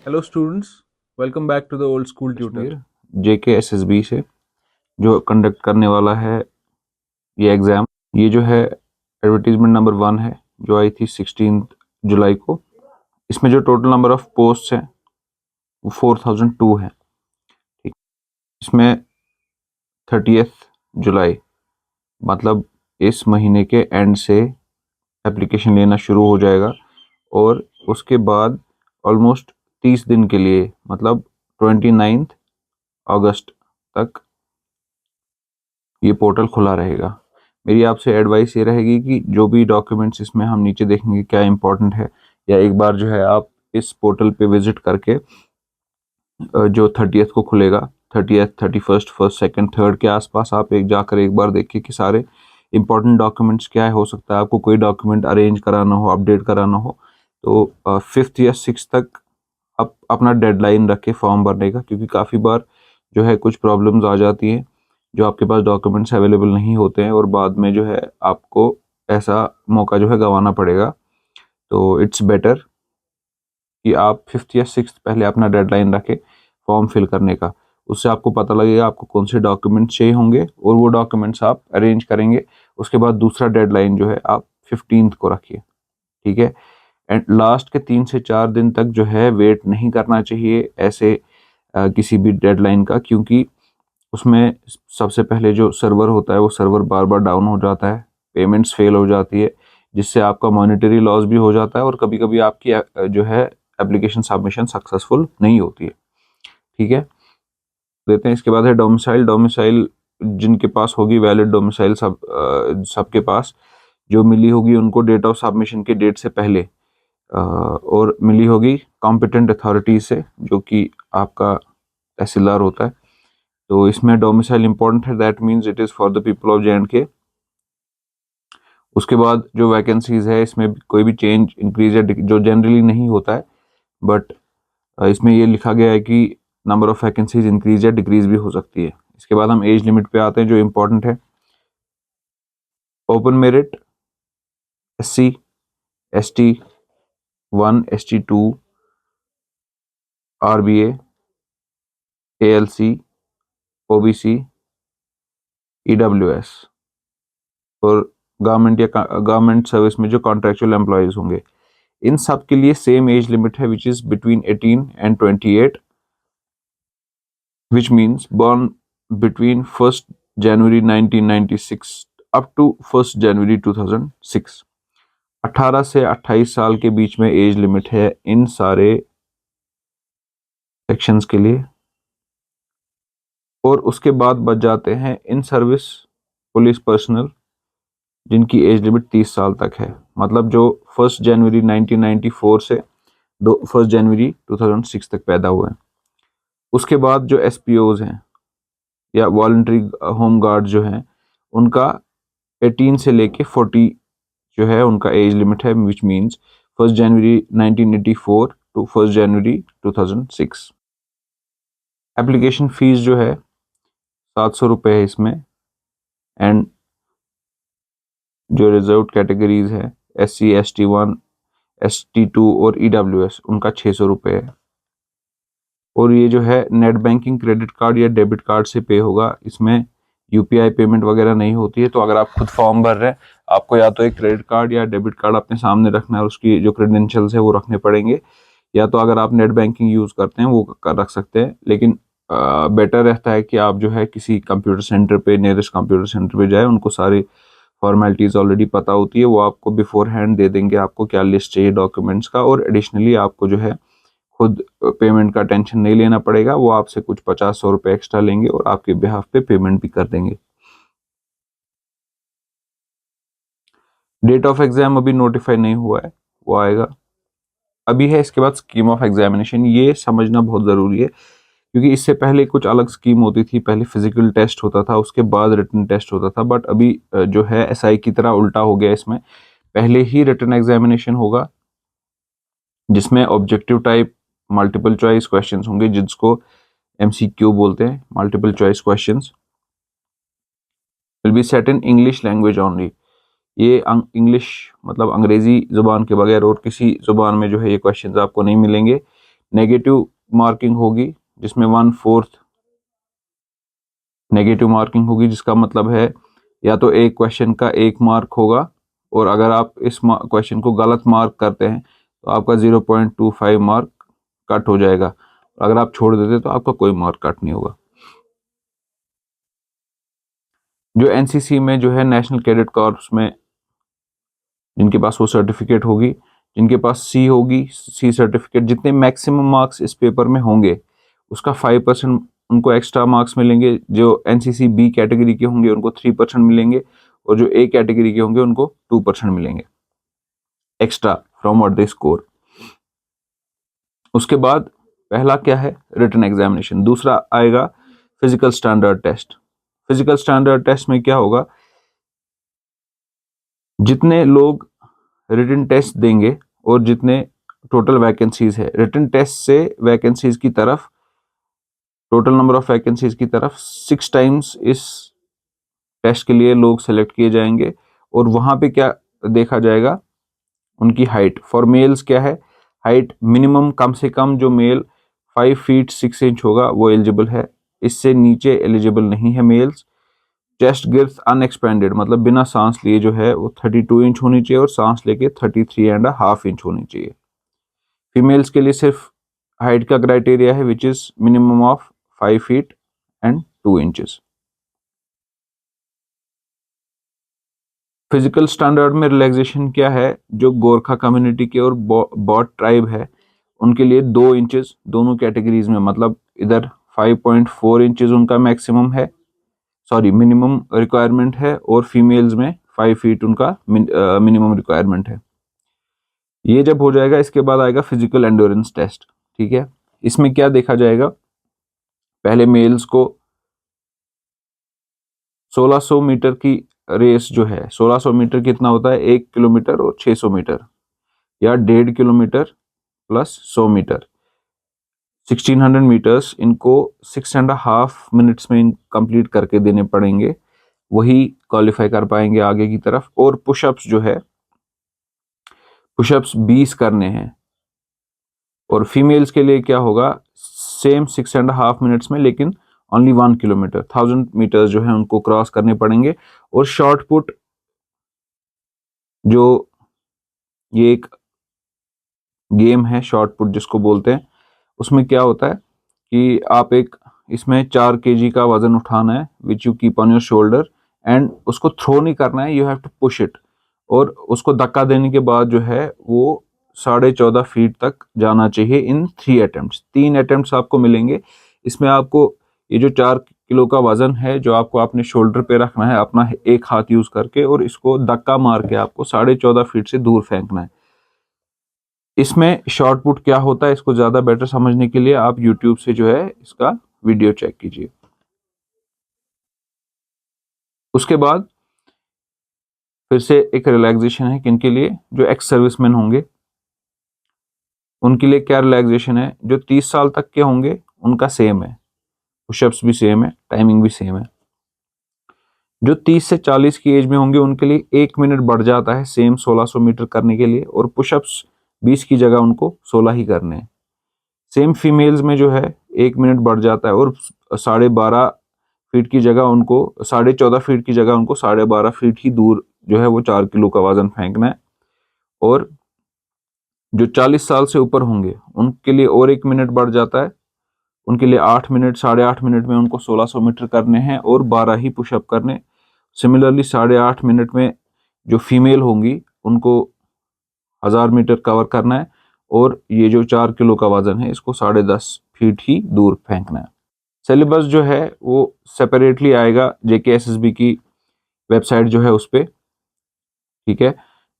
Hello students, welcome back to the old school tutor. Kashmir JKSSB से जो conduct करने वाला है ये एग्ज़ाम। ये जो है एडवर्टीजमेंट नंबर 1 है जो आई थी 16 जुलाई को। इसमें जो टोटल नंबर ऑफ पोस्ट हैं वो 4002 है। ठीक, इसमें 30th जुलाई मतलब इस महीने के एंड से एप्लीकेशन लेना शुरू हो जाएगा और उसके बाद ऑलमोस्ट 30 दिन के लिए मतलब 29 अगस्त तक ये पोर्टल खुला रहेगा। मेरी आपसे एडवाइस ये रहेगी कि जो भी डॉक्यूमेंट्स इसमें हम नीचे देखेंगे क्या इंपॉर्टेंट है, या एक बार जो है आप इस पोर्टल पे विजिट करके जो 30th को खुलेगा, 30th 31st 1st 2nd 3rd के आसपास आप एक बार देखिए कि सारे इंपॉर्टेंट डॉक्यूमेंट्स क्या है। हो सकता है आपको कोई डॉक्यूमेंट अरेंज कराना हो, अपडेट कराना हो, तो 5th या 6th तक आप अपना डेडलाइन रखें फॉर्म भरने का, क्योंकि काफ़ी बार जो है कुछ प्रॉब्लम्स आ जाती हैं जो आपके पास डॉक्यूमेंट्स अवेलेबल नहीं होते हैं और बाद में जो है आपको ऐसा मौका जो है गंवाना पड़ेगा। तो इट्स बेटर कि आप 5th या 6th पहले अपना डेडलाइन रखें फॉर्म फिल करने का। उससे आपको पता लगेगा आपको कौन से डॉक्यूमेंट्स चाहिए होंगे और वो डॉक्यूमेंट्स आप अरेंज करेंगे। उसके बाद दूसरा डेडलाइन जो है आप 15th को रखिए, ठीक है। एंड लास्ट के 3 से 4 दिन तक जो है वेट नहीं करना चाहिए ऐसे किसी भी डेडलाइन का, क्योंकि उसमें सबसे पहले जो सर्वर होता है वो सर्वर बार बार डाउन हो जाता है, पेमेंट्स फेल हो जाती है, जिससे आपका मॉनेटरी लॉस भी हो जाता है और कभी कभी आपकी जो है एप्लीकेशन सबमिशन सक्सेसफुल नहीं होती है, ठीक है। देते हैं। इसके बाद है डोमिसाइल। डोमिसाइल जिनके पास होगी वैलिड डोमिसाइल, सबके पास जो मिली होगी उनको डेट ऑफ सबमिशन के डेट से पहले और मिली होगी कॉम्पिटेंट अथॉरिटी से, जो कि आपका तहसीलदार होता है। तो इसमें डोमिसाइल इंपॉर्टेंट है, that means it is for the people of JNK। उसके बाद जो वैकेंसीज है इसमें कोई भी चेंज इंक्रीज या जो जनरली नहीं होता है, बट इसमें ये लिखा गया है कि नंबर ऑफ वैकेंसीज इंक्रीज या डिक्रीज भी हो सकती है। इसके बाद हम एज लिमिट पे आते हैं जो इम्पोर्टेंट है। Open merit SC ST1 ST2 RBA ALC OBC EWS और गवर्नमेंट सर्विस में जो कॉन्ट्रेक्चुअल एम्प्लॉयज होंगे, इन सब के लिए सेम एज लिमिट है which is between 18 and 28, which means born between 1st January 1996 up to 1st January 2006। 18 से 28 साल के बीच में एज लिमिट है इन सारे सेक्शंस के लिए। और उसके बाद बच जाते हैं इन सर्विस पुलिस पर्सनल जिनकी एज लिमिट 30 साल तक है, मतलब जो 1st जनवरी 1994 से 1st जनवरी 2006 तक पैदा हुए हैं। उसके बाद जो SPOs हैं या वॉलंटरी होम गार्ड जो हैं, उनका 18 से लेके 40 जो है उनका एज लिमिट है, which means 1st January 1984 to 1st January 2006। Application fees जो है 700 रुपये है इसमें। एंड जो रिजर्व कैटेगरीज है SC ST1 ST2 और EWS उनका 600 रुपये है। और ये जो है नेट बैंकिंग क्रेडिट कार्ड या डेबिट कार्ड से पे होगा। इसमें UPI पेमेंट वगैरह नहीं होती है। तो अगर आप खुद फॉर्म भर रहे हैं, आपको या तो एक क्रेडिट कार्ड या डेबिट कार्ड अपने सामने रखना है और उसकी जो क्रेडेंशियल्स है वो रखने पड़ेंगे, या तो अगर आप नेट बैंकिंग यूज़ करते हैं वो रख सकते हैं। लेकिन बेटर रहता है कि आप जो है किसी कंप्यूटर सेंटर पे, नियरेस्ट कंप्यूटर सेंटर पे जाए, उनको सारी फॉर्मेलिटीज़ ऑलरेडी पता होती है, वो आपको बिफोर हैंड दे देंगे आपको क्या लिस्ट चाहिए डॉक्यूमेंट्स का। और एडिशनली आपको जो है खुद पेमेंट का टेंशन नहीं लेना पड़ेगा, वो आपसे कुछ 50-100 रुपये एक्स्ट्रा लेंगे और आपके बिहाफ पे पेमेंट भी कर देंगे। डेट ऑफ एग्जाम अभी नोटिफाई नहीं हुआ है, वो आएगा अभी है। इसके बाद स्कीम ऑफ एग्जामिनेशन, ये समझना बहुत ज़रूरी है, क्योंकि इससे पहले कुछ अलग स्कीम होती थी। पहले फिजिकल टेस्ट होता था, उसके बाद रिटन टेस्ट होता था, बट अभी जो है SI की तरह उल्टा हो गया। इसमें पहले ही रिटन एग्जामिनेशन होगा जिसमें objective type multiple choice questions होंगे, जिसको MCQ बोलते हैं, multiple choice questions will be set in English language only. ये इंग्लिश मतलब अंग्रेजी जुबान के बगैर और किसी जुबान में जो है ये क्वेश्चंस आपको नहीं मिलेंगे। नेगेटिव मार्किंग होगी जिसमें 1/4 नेगेटिव मार्किंग होगी, जिसका मतलब है या तो एक क्वेश्चन का 1 मार्क होगा, और अगर आप इस क्वेश्चन को गलत मार्क करते हैं तो आपका 0.25 मार्क कट हो जाएगा। अगर आप छोड़ देते तो आपका कोई मार्क कट नहीं होगा। जो एनसीसी में जो है नेशनल कैडेट कॉर्प्स में जिनके पास वो सर्टिफिकेट होगी, जिनके पास सी होगी, सी सर्टिफिकेट, जितने मैक्सिमम मार्क्स इस पेपर में होंगे उसका 5% उनको एक्स्ट्रा मार्क्स मिलेंगे। जो एनसीसी बी कैटेगरी के होंगे उनको 3% मिलेंगे, और जो ए कैटेगरी के होंगे उनको 2% मिलेंगे extra from what they score. उसके बाद पहला क्या है, रिटन एग्जामिनेशन। दूसरा आएगा physical standard test. Physical standard test में क्या होगा, जितने लोग रिटन टेस्ट देंगे और जितने टोटल वैकेंसीज है, रिटन टेस्ट से वैकेंसीज की तरफ, टोटल नंबर ऑफ वैकेंसीज की तरफ 6 टाइम्स इस टेस्ट के लिए लोग सेलेक्ट किए जाएंगे। और वहां पे क्या देखा जाएगा, उनकी हाइट। फॉर मेल्स क्या है, हाइट मिनिमम कम से कम जो मेल 5 फीट 6 इंच होगा वो एलिजिबल है, इससे नीचे एलिजिबल नहीं है मेल्स। चेस्ट गिर्थ अनएक्सपेंडेड मतलब बिना सांस लिए जो है वो 32 इंच होनी चाहिए, और सांस लेके 33.5 इंच होनी चाहिए। फीमेल्स के लिए सिर्फ हाइट का क्राइटेरिया है which is minimum of 5 feet and 2 inches. Physical standard में रिलैक्सेशन क्या है, जो गोरखा कम्युनिटी के और बॉट ट्राइब है उनके लिए 2 इंचेस दोनों कैटेगरीज में, मतलब इधर 5.4 इंचेस उनका मैक्सिमम है, सॉरी मिनिमम रिक्वायरमेंट है, और फीमेल्स में 5 फीट उनका मिनिमम रिक्वायरमेंट है। ये जब हो जाएगा इसके बाद आएगा फिजिकल एंड्योरेंस टेस्ट। ठीक है, इसमें क्या देखा जाएगा, पहले मेल्स को 1600 मीटर की रेस जो है, 1600 मीटर कितना होता है, 1 किलोमीटर और 600 मीटर, या 1.5 किलोमीटर प्लस 100 मीटर, 1600 मीटर्स इनको 6.5 मिनट्स में कंप्लीट करके देने पड़ेंगे, वही क्वालिफाई कर पाएंगे आगे की तरफ। और पुशअप्स जो है, पुशअप्स 20 करने हैं। और फीमेल्स के लिए क्या होगा, सेम 6.5 मिनट्स में, लेकिन ओनली 1 किलोमीटर 1000 मीटर्स जो है उनको क्रॉस करने पड़ेंगे। और शॉर्ट पुट, जो ये एक गेम है शॉर्ट पुट जिसको बोलते हैं, उसमें क्या होता है कि आप एक इसमें 4 केजी का वजन उठाना है which you keep on your shoulder, and उसको थ्रो नहीं करना है, you have to push it, और उसको धक्का देने के बाद जो है वो 14.5 फीट तक जाना चाहिए इन 3 अटेम्प्ट्स। 3 अटेम्प्ट्स आपको मिलेंगे। इसमें आपको ये जो 4 किलो का वजन है जो आपको अपने शोल्डर पे रखना है अपना एक हाथ यूज करके, और इसको धक्का मार के आपको 14.5 फीट से दूर फेंकना है। इसमें शॉर्ट पुट क्या होता है, इसको ज्यादा बेटर समझने के लिए आप YouTube से जो है इसका वीडियो चेक कीजिए। उसके बाद फिर से एक रिलैक्सेशन है किन के लिए, जो एक्स सर्विसमैन होंगे उनके लिए क्या रिलैक्सेशन है, जो 30 साल तक के होंगे उनका सेम है, पुशअप्स भी सेम है, टाइमिंग भी सेम है। जो 30 से 40 की एज में होंगे उनके लिए 1 मिनट बढ़ जाता है सेम 1600 मीटर करने के लिए, और पुशअप्स 20 की जगह उनको 16 ही करने हैं। सेम फीमेल्स में जो है 1 मिनट बढ़ जाता है, और 12.5 फीट की जगह उनको 14.5 फीट की जगह उनको 12.5 फीट ही दूर जो है वो 4 किलो का वजन फेंकना है। और जो 40 साल से ऊपर होंगे उनके लिए और 1 मिनट बढ़ जाता है, उनके लिए 8 मिनट 8.5 मिनट में उनको 1600 मीटर करने हैं और 12 ही पुशअप करने। सिमिलरली 8.5 मिनट में जो फीमेल होंगी उनको 1000 मीटर कवर करना है, और ये जो 4 किलो का वजन है इसको 10.5 फीट ही दूर फेंकना है। सिलेबस जो है वो सेपरेटली आएगा JKSSB की वेबसाइट जो है उस पर। ठीक है,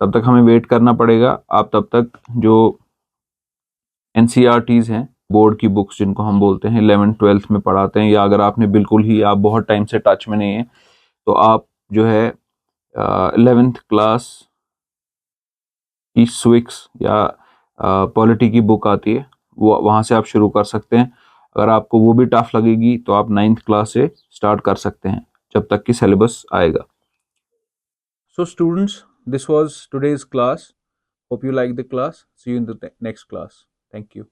तब तक हमें वेट करना पड़ेगा। आप तब तक जो NCERTs हैं, बोर्ड की बुक्स जिनको हम बोलते हैं 11th 12th में पढ़ाते हैं, या अगर आपने बिल्कुल ही आप बहुत टाइम से टच में नहीं है तो आप जो है 11th क्लास की स्विक्स या पॉलिटी की बुक आती है वो वहाँ से आप शुरू कर सकते हैं। अगर आपको वो भी टफ लगेगी तो आप 9th क्लास से स्टार्ट कर सकते हैं जब तक कि सिलेबस आएगा। So students, this was today's class. Hope you like the class. See you in the next class. Thank you.